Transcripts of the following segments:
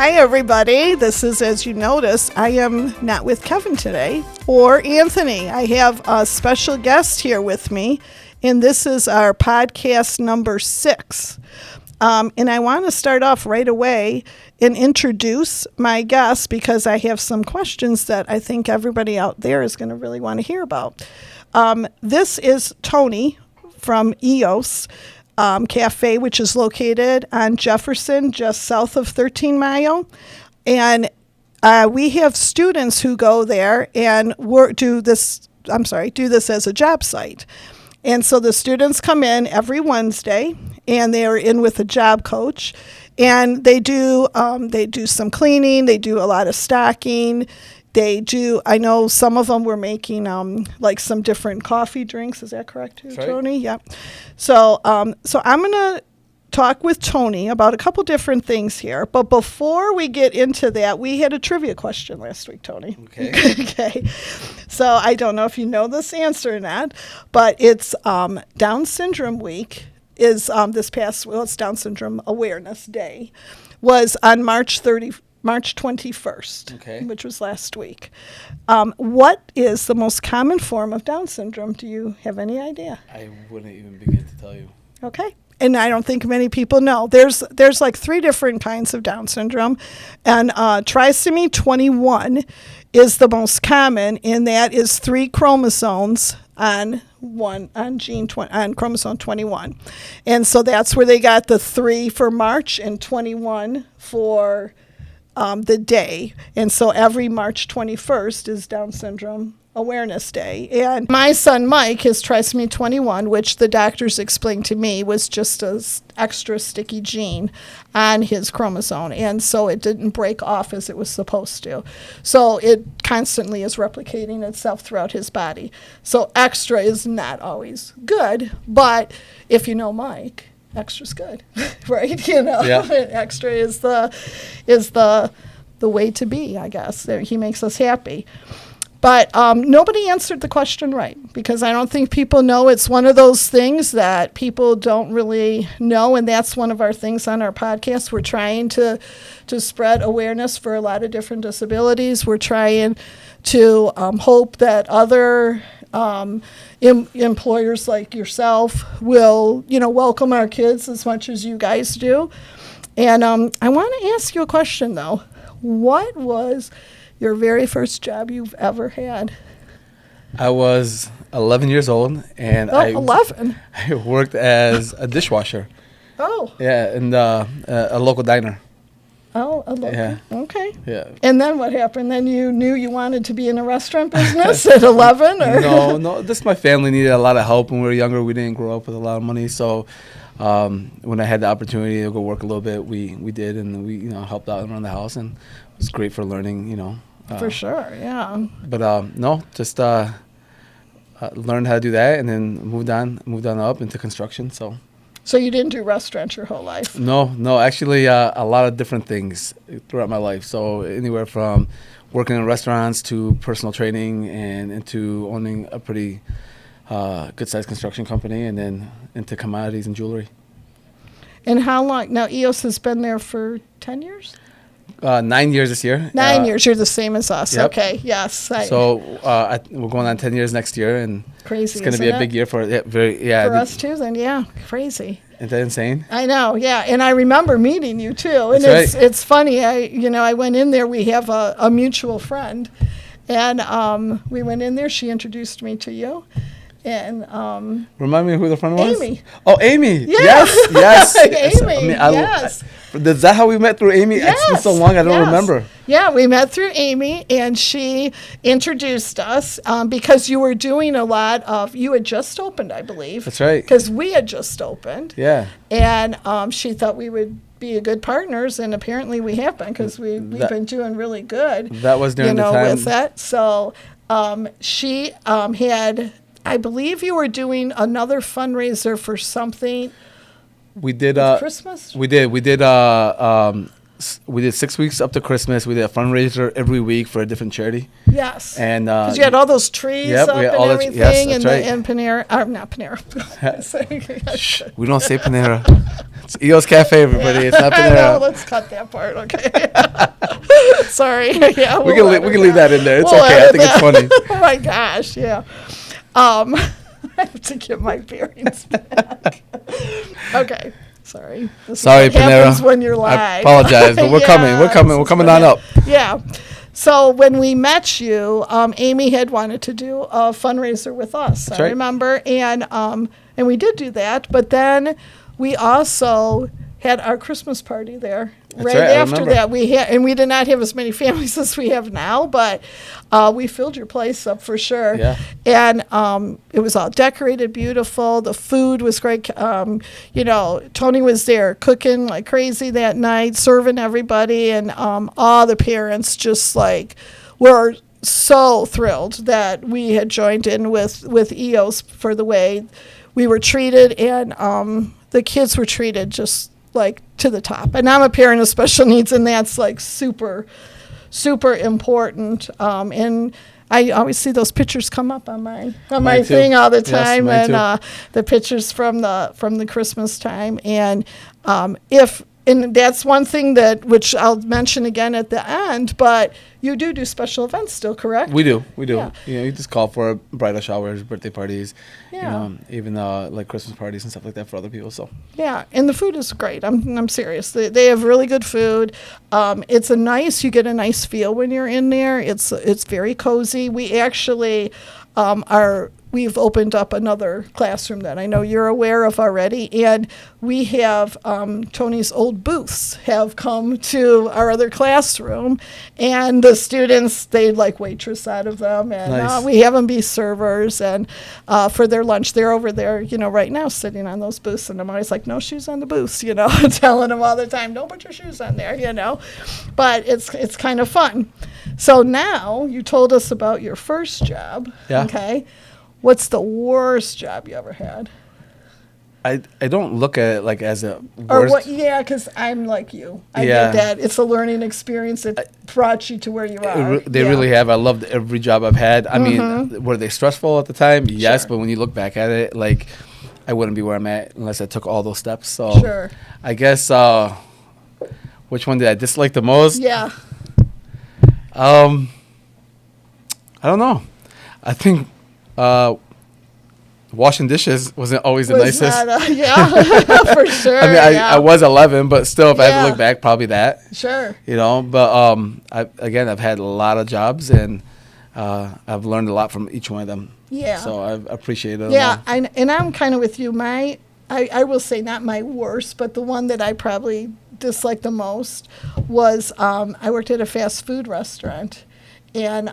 Hi, everybody. This is, as you notice, I am not with Kevin today or Anthony. I have a special guest here with me, and this is our podcast number 6. And I want to start off right away and introduce my guest because I have some questions that I think everybody out there is going to really want to hear about. This is Tony from EOS Cafe, which is located on Jefferson, just south of 13 Mile. And we have students who go there and do this as a job site. And so the students come in every Wednesday, and they are in with a job coach, and they do some cleaning, they do a lot of stocking. I know some of them were making like some different coffee drinks. Is that correct, too, Tony? Right. Yeah. So I'm going to talk with Tony about a couple different things here. But before we get into that, we had a trivia question last week, Tony. Okay. Okay. So I don't know if you know this answer or not, but it's Down Syndrome Week is it's Down Syndrome Awareness Day, was on March 21st, okay, which was last week. What is the most common form of Down syndrome? Do you have any idea? I wouldn't even begin to tell you. Okay. And I don't think many people know. There's like 3 different kinds of Down syndrome. And trisomy 21 is the most common, and that is 3 chromosomes on chromosome 21. And so that's where they got the 3 for March and 21 for the day. And so every March 21st is Down Syndrome Awareness Day. And my son Mike has trisomy 21, which the doctors explained to me was just an extra sticky gene on his chromosome. And so it didn't break off as it was supposed to. So it constantly is replicating itself throughout his body. So extra is not always good, but if you know Mike, extra's good, right? You know, yeah. Extra is the way to be, I guess. He makes us happy. But nobody answered the question right, because I don't think people know. It's one of those things that people don't really know, and that's one of our things on our podcast. We're trying to spread awareness for a lot of different disabilities. We're trying to hope that other employers like yourself will, welcome our kids as much as you guys do. And I want to ask you a question, though. What was your very first job you've ever had? I was 11 years old, and 11. I worked as a dishwasher. Oh. Yeah, in a local diner. Oh, a local. Yeah. Okay. Yeah. And then what happened? Then you knew you wanted to be in a restaurant business at 11? Or? No. My family needed a lot of help when we were younger. We didn't grow up with a lot of money, so when I had the opportunity to go work a little bit, we did, and we helped out around the house, and it was great for learning. For sure, yeah. But just learned how to do that, and then moved on up into construction. So you didn't do restaurants your whole life? No, actually a lot of different things throughout my life. So anywhere from working in restaurants to personal training and into owning a pretty good-sized construction company, and then into commodities and jewelry. And how long? Now, EOS has been there for 10 years? 9 years this year. 9 years. You're the same as us. Yep. Okay, yes. So we're going on 10 years next year, and crazy, it's going to be a big year for it. For us too, then, yeah. Crazy. Isn't that insane? I know, yeah. And I remember meeting you, too. And That's right. It's funny. I went in there. We have a mutual friend. And we went in there. She introduced me to you. And remind me who the friend was? Amy. Oh, Amy. Yeah. Yes. Amy. Yes. Is that how we met, through Amy? Yes. It's been so long, I don't remember. Yeah, we met through Amy, and she introduced us because you were doing a lot of, you had just opened, I believe. That's right. Because we had just opened. Yeah. And she thought we would be a good partners, and apparently we have been, because we've been doing really good. That was during the time. With that. So she had, I believe you were doing another fundraiser for something. We did Christmas. We did we did 6 weeks up to Christmas. We did a fundraiser every week for a different charity. Yes. And because you had all those trees up and everything, yes, right. and Panera, not Panera. Shh, we don't say Panera. It's EOS Cafe, everybody. It's not Panera. No, let's cut that part. Okay. Sorry. Yeah, we can leave that in there. It's okay. I think it's funny. Oh my gosh. Yeah. I have to get my bearings back. Okay. Sorry. Sorry, Panera. Happens when you're live. I apologize, but we're coming. We're coming on up. Yeah. So when we met you, Amy had wanted to do a fundraiser with us. That's I right. remember, and we did do that. But then we also had our Christmas party there. That's right right, after that, we did not have as many families as we have now, but we filled your place up for sure. Yeah. And it was all decorated beautiful. The food was great. Tony was there cooking like crazy that night, serving everybody, and all the parents just like were so thrilled that we had joined in with EOS for the way we were treated, and the kids were treated just like to the top. And I'm a parent of special needs, and that's like super, super important. And I always see those pictures come up on my thing all the time, yes, and the pictures from the Christmas time. And and that's one thing which I'll mention again at the end, but you do special events still, correct? We do. Yeah. You just call for bridal showers, birthday parties, Yeah. Even like Christmas parties and stuff like that for other people. So Yeah, and the food is great. I'm serious. They have really good food. You get a nice feel when you're in there. It's very cozy. We actually we've opened up another classroom that I know you're aware of already, and we have Tony's old booths have come to our other classroom, and the students, they like waitress out of them, and Nice. we have them be servers, and for their lunch, they're over there, right now sitting on those booths, and I'm always like, no shoes on the booths, telling them all the time, don't put your shoes on there, but it's kind of fun. So now you told us about your first job. Yeah. Okay. What's the worst job you ever had? I don't look at it like as a Or worst. what? Yeah, because I'm like you. I Yeah. get that. It's a learning experience that brought you to where you are. They really have. I loved every job I've had. I mean, were they stressful at the time? Yes, Sure. but when you look back at it, like I wouldn't be where I'm at unless I took all those steps. So Sure. I guess which one did I dislike the most? Yeah. I don't know. I think washing dishes wasn't always the Was nicest. not for sure. I mean, yeah. I was 11, but still, if I had Yeah. to look back, probably that. Sure. But I've had a lot of jobs, and I've learned a lot from each one of them. Yeah. So I've appreciated it. Yeah, and I'm kind of with you. I will say not my worst, but the one that I probably disliked the most was I worked at a fast food restaurant, and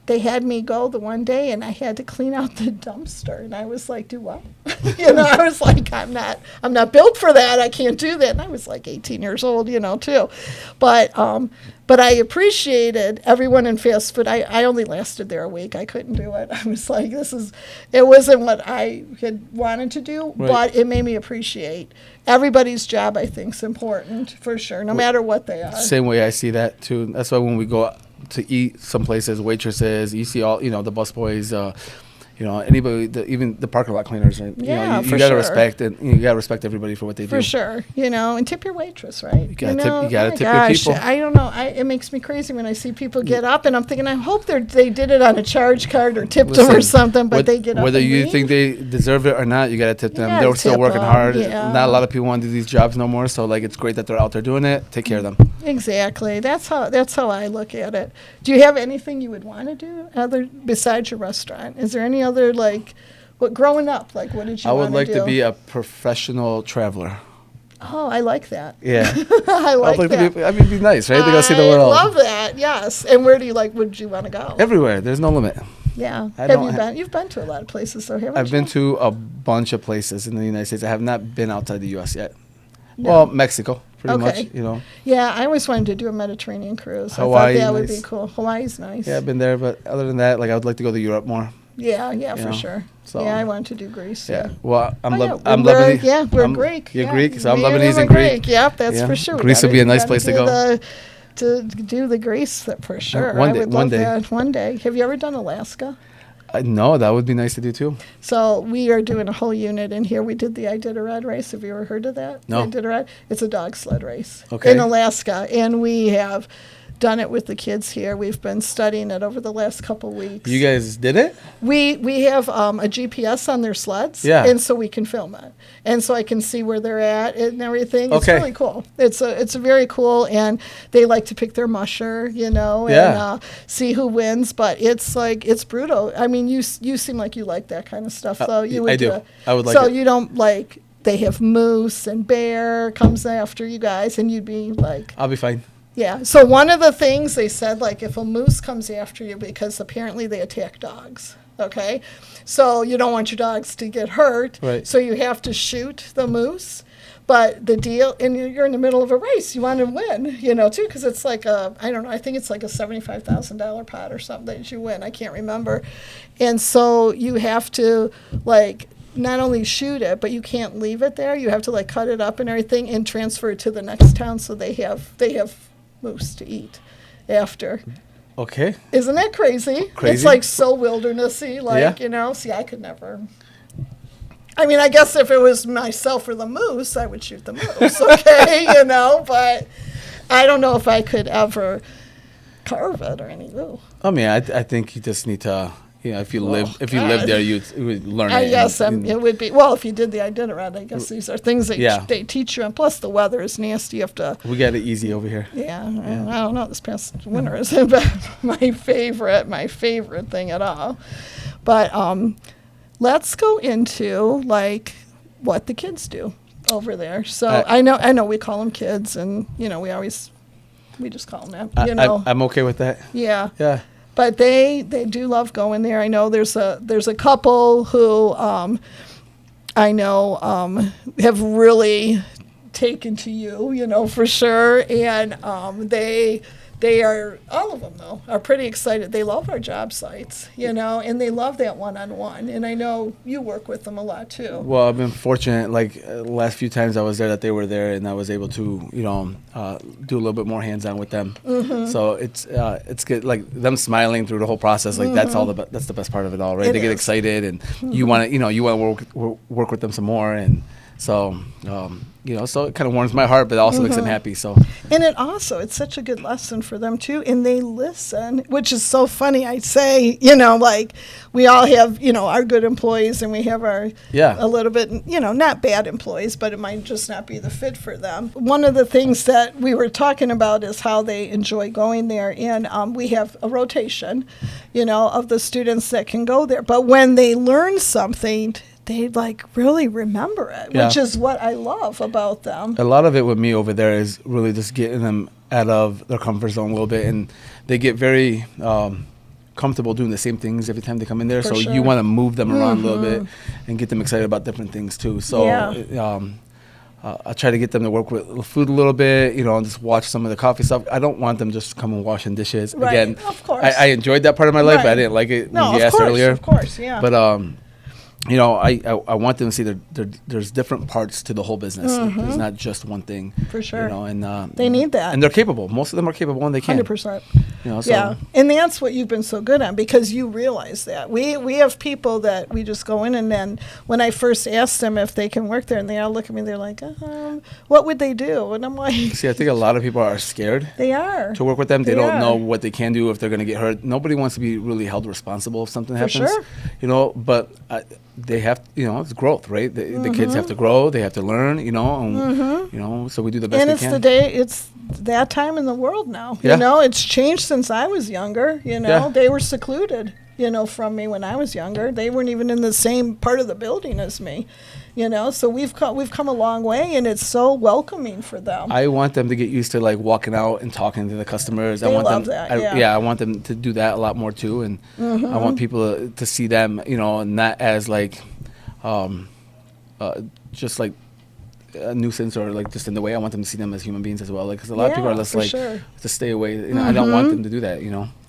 they had me go the one day, and I had to clean out the dumpster, and I was like, do what? I was like, I'm not built for that. I can't do that. And I was like 18 years old, too. But I appreciated everyone in fast food. I only lasted there a week. I couldn't do it. I was like, it wasn't what I had wanted to do, Right. but it made me appreciate everybody's job. I think is important for sure, no matter what they are. Same way I see that too. That's why when we go out to eat some places, waitresses, you see all the busboys, anybody, even the parking lot cleaners. Right? Yeah, you for gotta sure. respect it. You gotta respect everybody for what they do. For sure, and tip your waitress, right? You gotta my tip your gosh, people. I don't know. It makes me crazy when I see people get up, and I'm thinking, I hope they did it on a charge card or tipped them or Listen, something, but they get up. Whether and you leave. think they deserve it or not, you gotta tip them. gotta They're still tip working them, hard. yeah. Not a lot of people want to do these jobs no more. So it's great that they're out there doing it. Take care of them. Exactly. That's how I look at it. Do you have anything you would want to do besides your restaurant? Is there any other growing up, what did you I want would like do? to be a professional traveler. Oh, I like that. Yeah. I like I'd like that. to be, it'd be nice, right? To go see the world. I love that. Yes. And where would you want to go? Everywhere. There's no limit. Yeah. I Have don't you ha- been? You've been to a lot of places, though, haven't you? I've been to a bunch of places in the United States. I have not been outside the U.S. yet. No. Well, Mexico, pretty Okay. much, Yeah, I always wanted to do a Mediterranean cruise. Hawaii, I thought that would nice. be cool. Hawaii's nice. Yeah, I've been there, but other than that, I would like to go to Europe more. Yeah, you for know? sure. So, Yeah, I wanted to do Greece. Yeah. Well, I'm We're Lebanese. Yeah, we're I'm, Greek. You're Yeah. Greek, so I'm Me Lebanese we're and Greek. Yep, that's Yeah. for sure. Greece would be a nice place to go. To do the Greece for sure. One I day- would one love day. that one day. Have you ever done Alaska? No, that would be nice to do too. So we are doing a whole unit in here. We did the Iditarod race. Have you ever heard of that? No. Iditarod? It's a dog sled race Okay. in Alaska, and we have done it with the kids here. We've been studying it over the last couple weeks. You guys did it? We have a GPS on their sleds, Yeah. and so we can film it, and so I can see where they're at and everything. It's Okay. really cool. It's very cool, and they like to pick their musher, and see who wins. But it's brutal. I mean, you seem like you like that kind of stuff, so you would I do. it. I would like So it. you don't like they have moose and bear comes after you guys, and you'd be like. I'll be fine. Yeah. So one of the things they said, like if a moose comes after you, because apparently they attack dogs. Okay. So you don't want your dogs to get hurt. Right. So you have to shoot the moose. But the deal, and you're in the middle of a race, you want to win, too, because it's like I think it's like a $75,000 pot or something that you win. I can't remember. And so you have to not only shoot it, but you can't leave it there. You have to cut it up and everything and transfer it to the next town so they have moose to eat after. Okay. Isn't that crazy? Crazy. It's so wildernessy, Yeah. See, I could never. I mean, I guess if it was myself or the moose, I would shoot the moose, okay, but I don't know if I could ever carve it or anything. I mean, I think you just need to, if you live there, you would learn it. I guess it would be, well, if you did the Iditarod, I guess these are things that they teach you, and plus the weather is nasty. You have to. We got it easy over here. Yeah. I don't know. This past winter has been my favorite thing at all. But let's go into what the kids do over there. So I know we call them kids, and we just call them that. I'm okay with that. Yeah. Yeah. But they do love going there. I know there's a couple who I know have really taken to you, for sure. And they are, all of them though, are pretty excited. They love our job sites, and they love that one-on-one. And I know you work with them a lot too. Well, I've been fortunate, last few times I was there that they were there, and I was able to, do a little bit more hands-on with them. Mm-hmm. So it's good, them smiling through the whole process, that's that's the best part of it all, right? They get excited, and you want to, work with them some more, and so, so it kind of warms my heart, but it also makes them happy. So, and it's such a good lesson for them too, and they listen, which is so funny. I say, we all have, our good employees, and we have our a little bit, not bad employees, but it might just not be the fit for them. One of the things that we were talking about is how they enjoy going there, and we have a rotation, of the students that can go there. But when they learn something, they really remember it, which is what I love about them. A lot of it with me over there is really just getting them out of their comfort zone a little bit, and they get very comfortable doing the same things every time they come in there. So you want to move them around a little bit and get them excited about different things too. So I try to get them to work with food a little bit, and just watch some of the coffee stuff. I don't want them just to come and washing dishes. Right. Again, of course. I enjoyed that part of my life, but I didn't like it when you asked earlier. Of course, yeah. But I want them to see there's different parts to the whole business. Mm-hmm. There's not just one thing. For sure. And they need that. And they're capable. Most of them are capable, and they can. 100%. So. Yeah, and that's what you've been so good at, because you realize that. We have people that we just go in, and then when I first ask them if they can work there, and they all look at me, they're like, what would they do? And I'm like... See, I think a lot of people are scared. They are. To work with them. They don't know what they can do if they're going to get hurt. Nobody wants to be really held responsible if something happens. For sure. But... they have, it's growth, right? The kids have to grow, they have to learn, and, so we do the best we can. And it's that time in the world now. It's changed since I was younger, They were secluded, from me when I was younger. They weren't even in the same part of the building as me, So we've come a long way, and it's so welcoming for them. I want them to get used to walking out and talking to the customers. They love that. I want them to do that a lot more too, and I want people to see them, not as just a nuisance or just in the way. I want them to see them as human beings as well. Because a lot of people are just sure. to stay away. I don't want them to do that.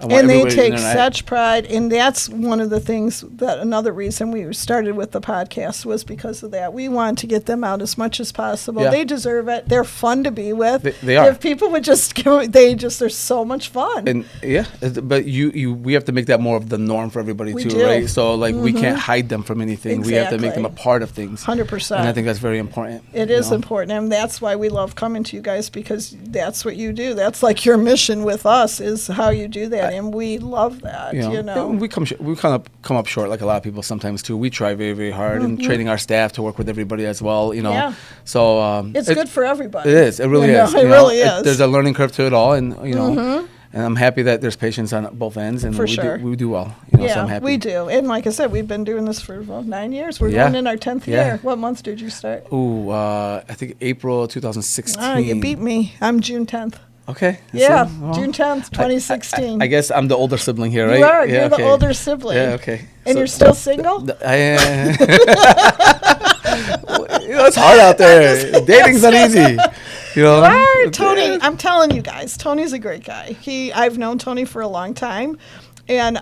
And they take such pride, and that's one of the things that another reason we started with the podcast was because of that. We want to get them out as much as possible. Yeah. They deserve it. They're fun to be with. They are. If people would just, they're so much fun. And but we have to make that more of the norm for everybody We too, do. right? So like we can't hide them from anything. We have to make them a Exactly. part of things. 100%. And I think that's very important. It is important, and that's why we love coming to you guys, because that's what you do. That's like your mission with us, is how you do that, and we love that. You know, we kind of come up short, like a lot of people sometimes too. We try very, very hard in training our staff to work with everybody as well. You know, Yeah. so it's good for everybody. It is. It really is. It really is. There's a learning curve to it all, and and I'm happy that there's patience on both ends, and For we sure. do well. You know, so I'm Yeah, happy. we do. And like I said, we've been doing this for 9 years. We're Yeah. going in our 10th Yeah. year. What month did you start? Ooh, I think April 2016. Oh, you beat me. I'm June 10th. Okay. Yeah, Well, June 10th, 2016. I guess I'm the older sibling here, right? You are. Yeah, You're okay. the older sibling. Yeah, okay. And So- you're still single? It's hard out there. Dating's not easy. You know. Are, Tony, I'm telling you guys, Tony's a great guy. I've known Tony for a long time, and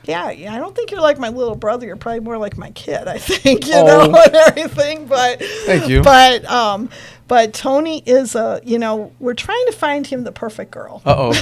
yeah, I don't think you're like my little brother. You're probably more like my kid, I think, you know, and everything. But Thank you. But Tony is we're trying to find him the perfect girl. Uh-oh.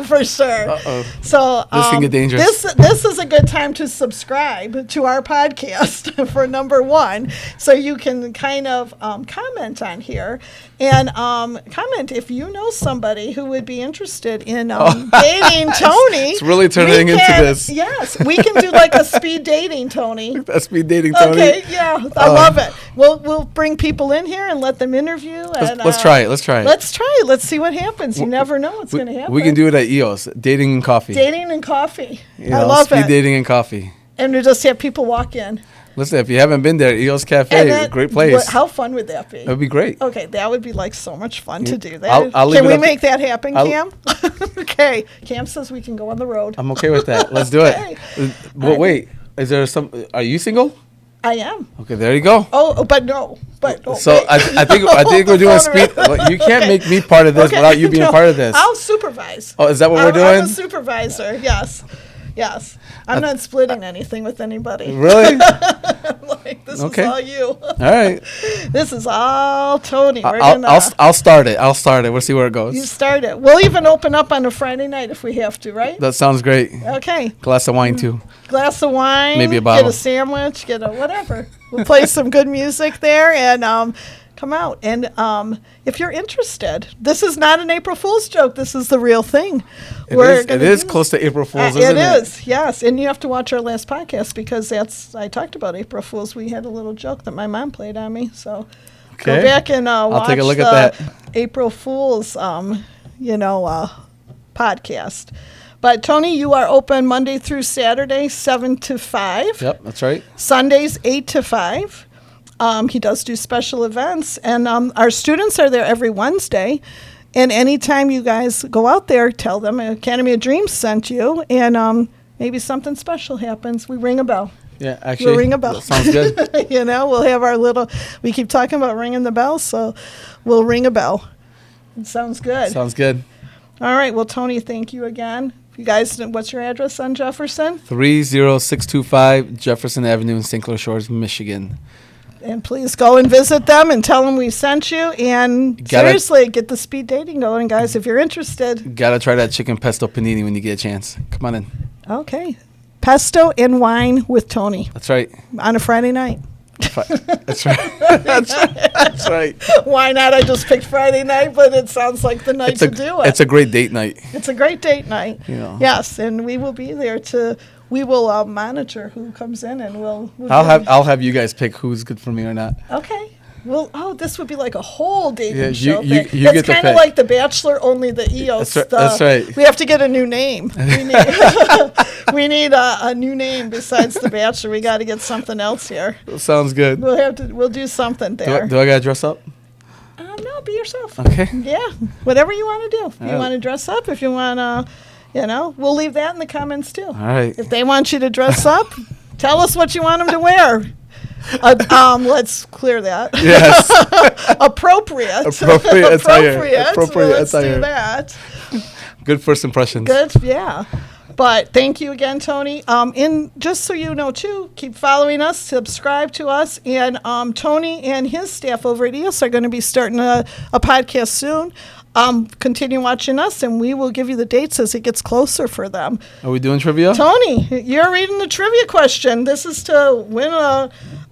For sure. Uh-oh. So This can get dangerous. This is a good time to subscribe to our podcast for number 1, so you can kind of comment on here and comment if you know somebody who would be interested in dating Tony. It's really turning into this. Yes, we can do like a speed dating, Tony. That's speed dating, Tony. Okay, yeah, I love it. We'll bring people in here and let them interview. Let's try it. Let's try it. Let's try it. Let's see what happens. You never know what's going to happen. We can do it at EOS, dating and coffee. Dating and coffee. You I know, love speed it. dating and coffee. And we just have people walk in. Listen, if you haven't been there, EOS Cafe, great place. How fun would that be? That would be great. Okay, that would be like so much fun to do that. I'll leave Can it we up to- make that happen, Cam? Okay. Cam says we can go on the road. I'm okay with that. Let's do Okay. it. But wait, is there some? Are you single? I am. Okay, there you go. Oh, but no. So wait. I think we're doing speed. You can't make me part of this without you being No, part of this. I'll supervise. Oh, is that what we're I'm doing? a supervisor. Yes. I'm not splitting anything with anybody. Really? Like, this Okay. is all you. All right. This is all Tony. I'll start it. We'll see where it goes. You start it. We'll even open up on a Friday night if we have to, right? That sounds great. Okay. Glass of wine too. Glass of wine. Maybe a bottle. Get a sandwich. Get a whatever. We'll play some good music there and come out. And if you're interested, this is not an April Fool's joke. This is the real thing. It is close to April Fool's, isn't it? It is, yes. And you have to watch our last podcast because I talked about April Fool's. We had a little joke that my mom played on me. So go Okay. back and watch take a look the at that. April Fool's, podcast. But Tony, you are open Monday through Saturday, 7 to 5. Yep, that's right. Sundays, 8 to 5. He does do special events, and our students are there every Wednesday. And anytime you guys go out there, tell them Academy of Dreams sent you, and maybe something special happens. We ring a bell. Yeah, actually, We'll ring a bell. That sounds good. We'll have our we keep talking about ringing the bell, so we'll ring a bell. It sounds good. Sounds good. All right. Well, Tony, thank you again. You guys, what's your address on Jefferson? 30625 Jefferson Avenue in St. Clair Shores, Michigan. And please go and visit them and tell them we sent you. And seriously, get the speed dating going, guys, if you're interested. Gotta try that chicken pesto panini when you get a chance. Come on in. Okay. Pesto and wine with Tony. That's right. On a Friday night. That's right. That's right. Why not? I just picked Friday night, but it sounds like the night to do it. It's a great date night. It's a great date night. You know. Yes, and we will be there we will monitor who comes in, and we'll I'll have you guys pick who's good for me or not. Okay. Well, this would be like a whole dating show. You it's get to kind of pick. like The Bachelor, only the EOS. That's right. We have to get a new name. We need a new name besides The Bachelor. We got to get something else here. Sounds good. We'll do something there. Do I gotta dress up? No, be yourself. Okay. Yeah, whatever you want to do. If you right. want to dress up, if you want to, we'll leave that in the comments too. All right. If they want you to dress up, tell us what you want them to wear. Let's clear that. Yes. Appropriate. Appropriate attire. Let's Appropriate attire. do that. Good first impressions. Good, yeah. But thank you again, Tony. And just so you know, too, keep following us, subscribe to us. And Tony and his staff over at EOS are going to be starting a podcast soon. Continue watching us, and we will give you the dates as it gets closer for them. Are we doing trivia? Tony, you're reading the trivia question. This is to win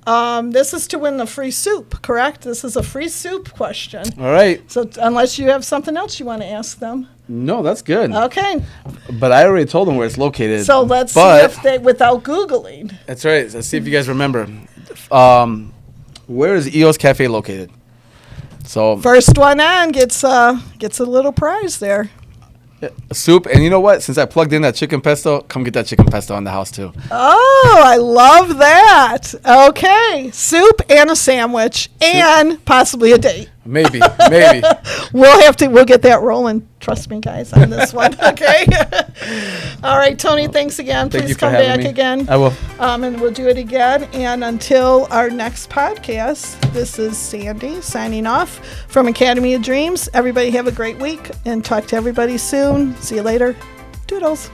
the free soup, correct? This is a free soup question. All right. So unless you have something else you want to ask them. No, that's good. Okay. But I already told them where it's located. So let's see if they, without Googling. That's right. Let's see if you guys remember. Where is EOS Cafe located? So first one on gets a little prize there. A soup, and you know what? Since I plugged in that chicken pesto, come get that chicken pesto in the house too. Oh, I love that. Okay, soup and a sandwich, and possibly a date. Maybe. We'll get that rolling. Trust me, guys, on this one. Okay. All right, Tony. Thanks again. Thank Please you for come having back me. again. I will. And we'll do it again. And until our next podcast, this is Sandy signing off from Academy of Dreams. Everybody have a great week, and talk to everybody soon. See you later. Doodles.